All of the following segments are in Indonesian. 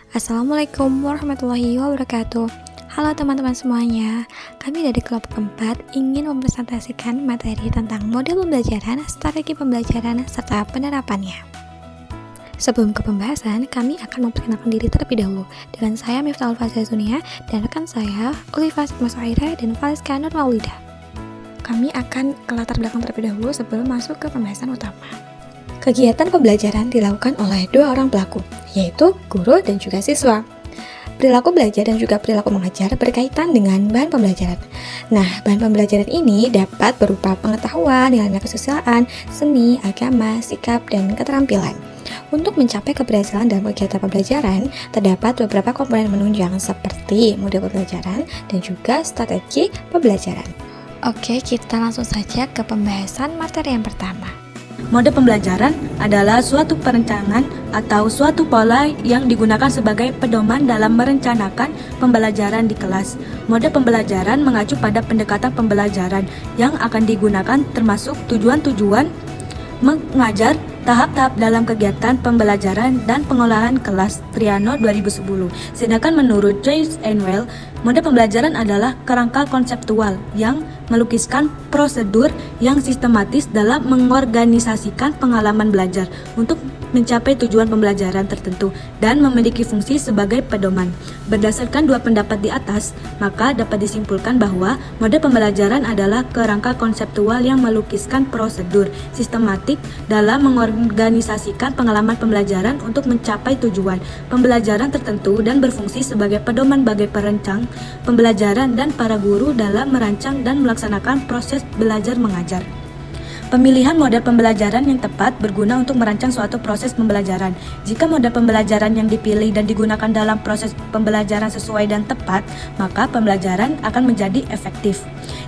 Assalamualaikum warahmatullahi wabarakatuh. Halo teman-teman semuanya, kami dari kelompok 4 ingin mempresentasikan materi tentang model pembelajaran, strategi pembelajaran, serta penerapannya. Sebelum ke pembahasan, kami akan memperkenalkan diri terlebih dahulu. Dengan saya Miftahul Fazil Zunia dan rekan saya Oliva Sukmasaira dan Valeska Nur Maulida. Kami akan ke latar belakang terlebih dahulu sebelum masuk ke pembahasan utama. Kegiatan pembelajaran dilakukan oleh dua orang pelaku, yaitu guru dan juga siswa. Perilaku belajar dan juga perilaku mengajar berkaitan dengan bahan pembelajaran. Nah, bahan pembelajaran ini dapat berupa pengetahuan, nilai kesusilaan, seni, agama, sikap, dan keterampilan. Untuk mencapai keberhasilan dalam kegiatan pembelajaran, terdapat beberapa komponen menunjang seperti model pembelajaran dan juga strategi pembelajaran. Oke, kita langsung saja ke pembahasan materi yang pertama. Mode pembelajaran adalah suatu perencanaan atau suatu pola yang digunakan sebagai pedoman dalam merencanakan pembelajaran di kelas. Mode pembelajaran mengacu pada pendekatan pembelajaran yang akan digunakan termasuk tujuan-tujuan mengajar, tahap-tahap dalam kegiatan pembelajaran dan pengolahan kelas Triano 2010. Sedangkan menurut Joyce and Well, mode pembelajaran adalah kerangka konseptual yang melukiskan prosedur yang sistematis dalam mengorganisasikan pengalaman belajar untuk mencapai tujuan pembelajaran tertentu dan memiliki fungsi sebagai pedoman. Berdasarkan dua pendapat di atas, maka dapat disimpulkan bahwa mode pembelajaran adalah kerangka konseptual yang melukiskan prosedur sistematik dalam mengorganisasikan pengalaman pembelajaran untuk mencapai tujuan pembelajaran tertentu dan berfungsi sebagai pedoman bagi perancang pembelajaran dan para guru dalam merancang dan melaksanakan proses belajar mengajar. Pemilihan model pembelajaran yang tepat berguna untuk merancang suatu proses pembelajaran. Jika model pembelajaran yang dipilih dan digunakan dalam proses pembelajaran sesuai dan tepat, maka pembelajaran akan menjadi efektif.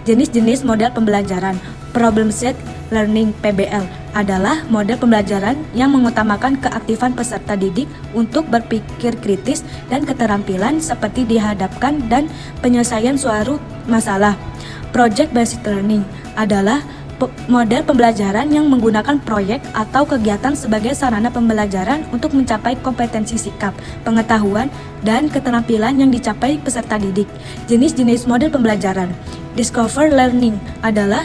Jenis-jenis model pembelajaran. Problem Set Learning (PBL) adalah model pembelajaran yang mengutamakan keaktifan peserta didik untuk berpikir kritis dan keterampilan seperti dihadapkan dan penyelesaian suatu masalah. Project Based Learning adalah model pembelajaran yang menggunakan proyek atau kegiatan sebagai sarana pembelajaran untuk mencapai kompetensi sikap, pengetahuan, dan keterampilan yang dicapai peserta didik. Jenis-jenis model pembelajaran. Discover Learning adalah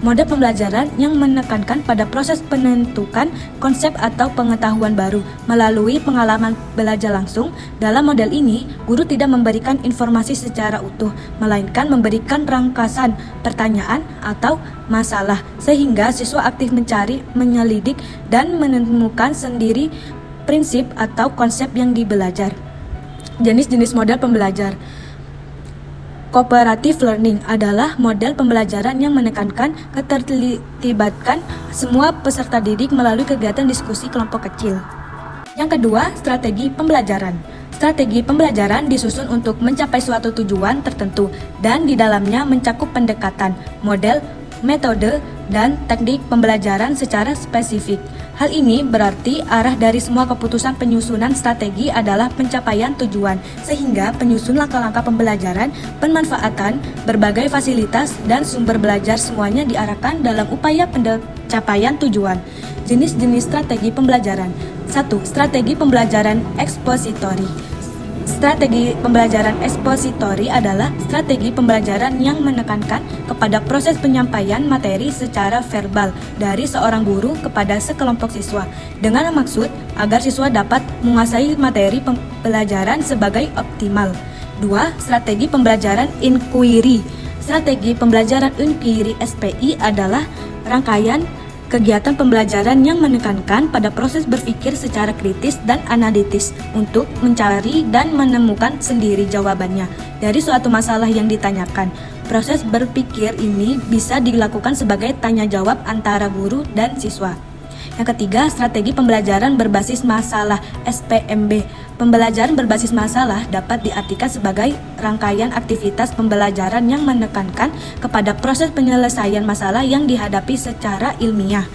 model pembelajaran yang menekankan pada proses penentukan konsep atau pengetahuan baru melalui pengalaman belajar langsung. Dalam model ini, guru tidak memberikan informasi secara utuh, melainkan memberikan rangkasan pertanyaan atau masalah, sehingga siswa aktif mencari, menyelidik, dan menemukan sendiri prinsip atau konsep yang dibelajar. Jenis-jenis model pembelajar. Cooperative Learning adalah model pembelajaran yang menekankan keterlibatan semua peserta didik melalui kegiatan diskusi kelompok kecil. Yang kedua, strategi pembelajaran. Strategi pembelajaran disusun untuk mencapai suatu tujuan tertentu dan di dalamnya mencakup pendekatan, model, metode, dan teknik pembelajaran secara spesifik. Hal ini berarti arah dari semua keputusan penyusunan strategi adalah pencapaian tujuan, sehingga penyusun langkah-langkah pembelajaran, pemanfaatan, berbagai fasilitas, dan sumber belajar semuanya diarahkan dalam upaya pencapaian tujuan. Jenis-jenis strategi pembelajaran. 1. Strategi pembelajaran ekspositori. Strategi pembelajaran ekspositori adalah strategi pembelajaran yang menekankan kepada proses penyampaian materi secara verbal dari seorang guru kepada sekelompok siswa dengan maksud agar siswa dapat menguasai materi pembelajaran sebagai optimal. 2. Strategi pembelajaran inquiry. Strategi pembelajaran inquiry (SPI) adalah rangkaian kegiatan pembelajaran yang menekankan pada proses berpikir secara kritis dan analitis untuk mencari dan menemukan sendiri jawabannya dari suatu masalah yang ditanyakan. Proses berpikir ini bisa dilakukan sebagai tanya jawab antara guru dan siswa. Yang ketiga, strategi pembelajaran berbasis masalah (SPMB). Pembelajaran berbasis masalah dapat diartikan sebagai rangkaian aktivitas pembelajaran yang menekankan kepada proses penyelesaian masalah yang dihadapi secara ilmiah.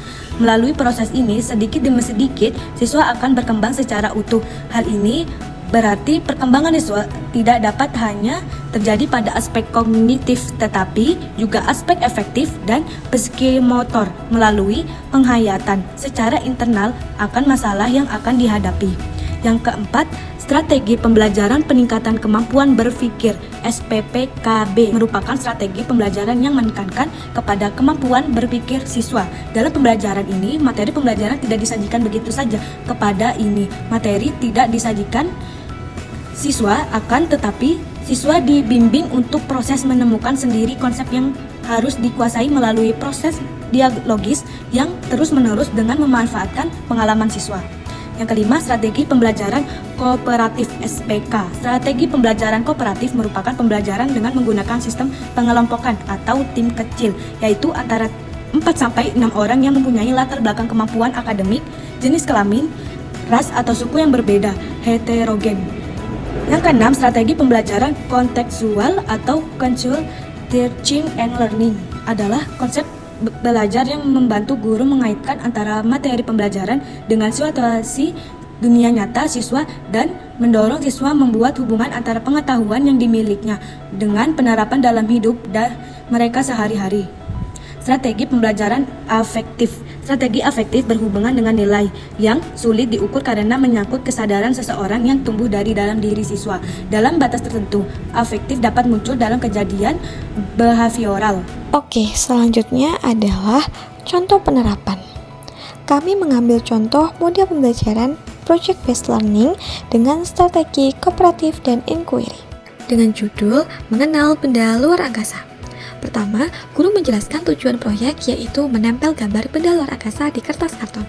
Melalui proses ini, sedikit demi sedikit, siswa akan berkembang secara utuh. Hal ini berarti perkembangan siswa tidak dapat hanya terjadi pada aspek kognitif, tetapi juga aspek efektif dan psikomotor melalui penghayatan secara internal akan masalah yang akan dihadapi. Yang keempat, Strategi Pembelajaran Peningkatan Kemampuan Berpikir (SPPKB) merupakan strategi pembelajaran yang menekankan kepada kemampuan berpikir siswa. Dalam pembelajaran ini, materi pembelajaran tidak disajikan begitu saja kepada ini. Materi tidak disajikan siswa, akan tetapi siswa dibimbing untuk proses menemukan sendiri konsep yang harus dikuasai melalui proses dialogis yang terus-menerus dengan memanfaatkan pengalaman siswa. Yang kelima, strategi pembelajaran kooperatif (SPK). Strategi pembelajaran kooperatif merupakan pembelajaran dengan menggunakan sistem pengelompokan atau tim kecil, yaitu antara 4-6 orang yang mempunyai latar belakang kemampuan akademik, jenis kelamin, ras atau suku yang berbeda, heterogen. Yang keenam, strategi pembelajaran kontekstual atau contextual teaching and learning adalah konsep belajar yang membantu guru mengaitkan antara materi pembelajaran dengan situasi dunia nyata siswa dan mendorong siswa membuat hubungan antara pengetahuan yang dimilikinya dengan penerapan dalam hidup dan mereka sehari-hari. Strategi pembelajaran afektif. Strategi afektif berhubungan dengan nilai yang sulit diukur karena menyangkut kesadaran seseorang yang tumbuh dari dalam diri siswa. Dalam batas tertentu, afektif dapat muncul dalam kejadian behavioral. Oke, selanjutnya adalah contoh penerapan. Kami mengambil contoh model pembelajaran Project Based Learning dengan strategi kooperatif dan inquiry dengan judul Mengenal Benda Luar Angkasa. Pertama, guru menjelaskan tujuan proyek, yaitu menempel gambar benda luar angkasa di kertas karton.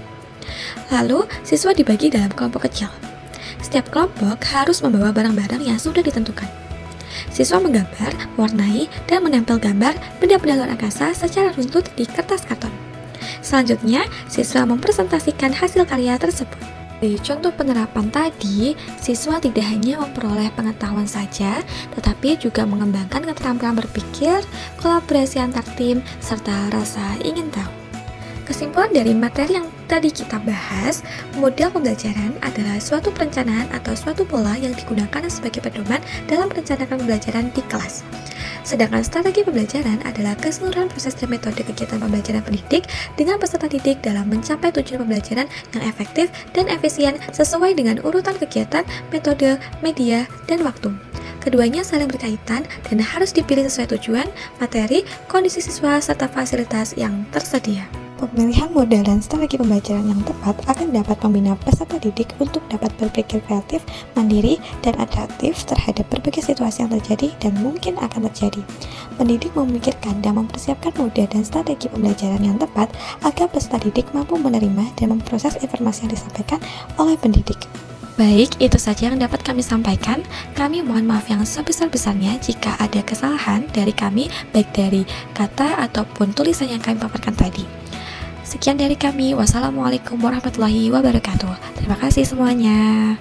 Lalu, siswa dibagi dalam kelompok kecil. Setiap kelompok harus membawa barang-barang yang sudah ditentukan. Siswa menggambar, mewarnai, dan menempel gambar benda-benda luar angkasa secara runtut di kertas karton. Selanjutnya, siswa mempresentasikan hasil karya tersebut. Dari contoh penerapan tadi, siswa tidak hanya memperoleh pengetahuan saja, tetapi juga mengembangkan keterampilan berpikir, kolaborasi antar tim, serta rasa ingin tahu. Kesimpulan dari materi yang tadi kita bahas, model pembelajaran adalah suatu perencanaan atau suatu pola yang digunakan sebagai pedoman dalam merencanakan pembelajaran di kelas. Sedangkan strategi pembelajaran adalah keseluruhan proses dan metode kegiatan pembelajaran pendidik dengan peserta didik dalam mencapai tujuan pembelajaran yang efektif dan efisien sesuai dengan urutan kegiatan, metode, media, dan waktu. Keduanya saling berkaitan dan harus dipilih sesuai tujuan, materi, kondisi siswa, serta fasilitas yang tersedia. Pemilihan model dan strategi pembelajaran yang tepat akan dapat membina peserta didik untuk dapat berpikir kreatif, mandiri, dan adaptif terhadap berbagai situasi yang terjadi dan mungkin akan terjadi. Pendidik memikirkan dan mempersiapkan model dan strategi pembelajaran yang tepat agar peserta didik mampu menerima dan memproses informasi yang disampaikan oleh pendidik. Baik, itu saja yang dapat kami sampaikan. Kami mohon maaf yang sebesar-besarnya jika ada kesalahan dari kami, baik dari kata ataupun tulisan yang kami paparkan tadi. Sekian dari kami. Wassalamualaikum warahmatullahi wabarakatuh. Terima kasih semuanya.